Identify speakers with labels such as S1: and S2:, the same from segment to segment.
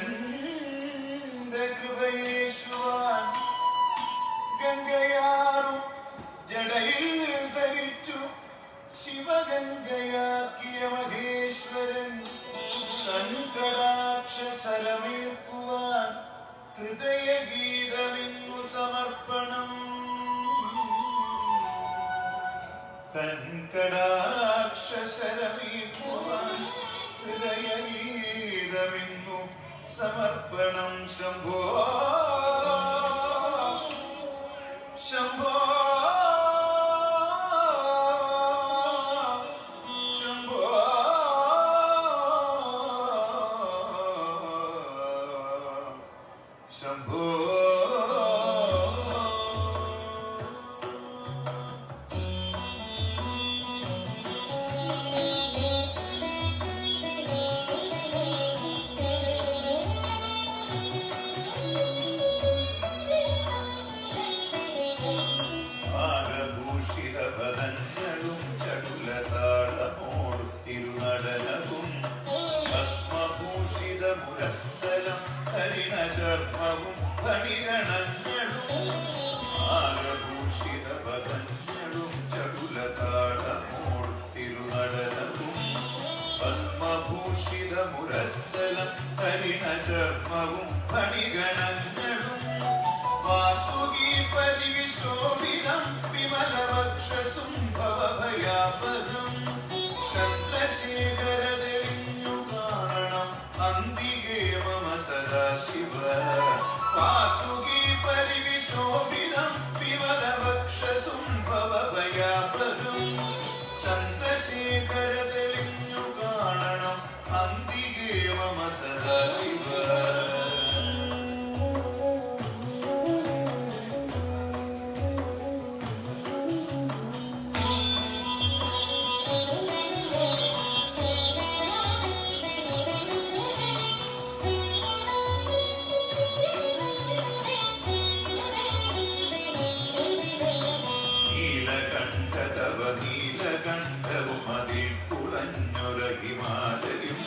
S1: തന്റെ കൃപയേശുവാൻ ഗംഗയാറും ജടയിൽ ധരിച്ചു ശിവഗംഗയാക്കിയ മഹേശ്വരൻ തൻ കടാക്ഷരമേൽക്കുവാൻ ഹൃദയഗീതമിന്നു സമർപ്പണം. തൻ കടാക്ഷരമേൽക്കുവാൻ ഹൃദയഗീതമിന്നു സമർപ്പണം. ശംഭോ ശംഭോ ശംഭോ ശംഭോ ഭൂഷിതപദങ്ങളും ചടുലതാളമോടും തിരുനടനവും ഭസ്മഭൂഷിതമുരസ്ഥലം ഹരിണചർമ്മവും ഫണിഗണങ്ങളും ആലഭൂഷിതപദങ്ങളും ചടുലതാളമോടും തിരുനടനവും ഭസ്മഭൂഷിതമുരസ്ഥലം ഹരിണചർമ്മവും ഫണിഗണങ്ങളും വാസുകി പരിവിശോഭിതം വിമലവക്ഷസും ഭവഭയാപകം ചന്ദ്രശേഖര തെളിഞ്ഞു കാണണം അന്തികേ മമ സദാശിവ. വാസുകി പരിവിശോഭിതം വിമലവക്ഷസും ഭവഭയാപകം ചന്ദ്രശേഖര തെളിഞ്ഞു കാണണം അന്തികേ മമ സദാശിവ. നീലകണ്ഠവും അതിൽ കുളഞ്ഞൊര ഹിമാലയും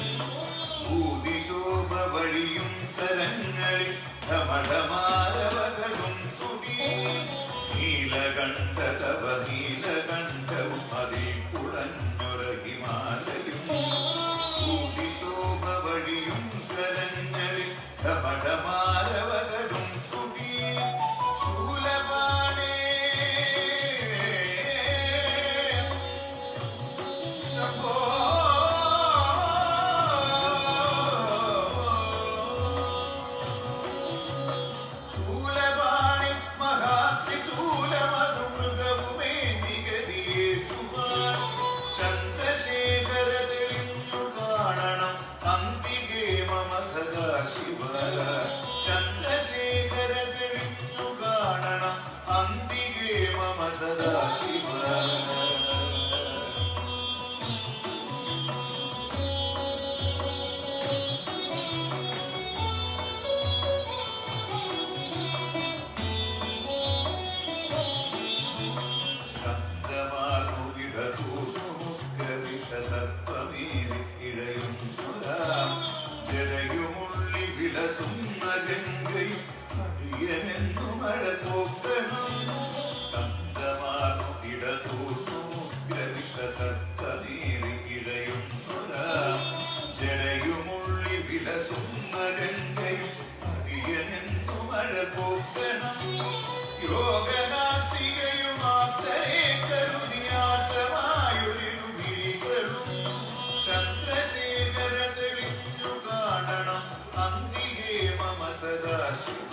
S1: ഭൂതിശോഭ വഴിയും തരങ്ങളിൽ ധമഠമാരവകളും തുടി. നീലകണ്ഠതവ നീലകണ്ഠവും അതിൽ കുളഞ്ഞൊര ഹിമാലയും ഭൂതിശോഭ വഴിയും തരങ്ങളിൽ ധമഠമാരവകളും തുടി. ശൂലപാണേ ശൂലപാണി മഹാത്രിശൂലമതു മൃഗവുമേ നിഗതിയേറ്റുവാൻ ചന്ദ്രശേഖര തെളിഞ്ഞു കാണണം അന്തികേ മമ സദാശിവ. ചന്ദ്രശേഖര തെളിഞ്ഞു കാണണം അന്തികേ മമ സദാശിവ. ജലയുമുള്ളി വിലസുന്ന ഗംഗയും അടിയനെന്നു മഴ പോക്കണം. സ്കന്ധമാർന്നു ഇടതൂർന്നു ഗ്രവിഷസത്തനീരി ഇടയുന്നൊരാ ജലയുമുള്ളി വിലസുന്ന ഗംഗയും അടിയനെന്നു മഴ പോക്കണം. യോഗനാസികയും ആപ്തരെ കരുതിയാത്രമായൊരിരുകിരികളും ചന്ദ്രശേഖര തെളിഞ്ഞു കാണണം അന്തികേ മമ സദാശിവ.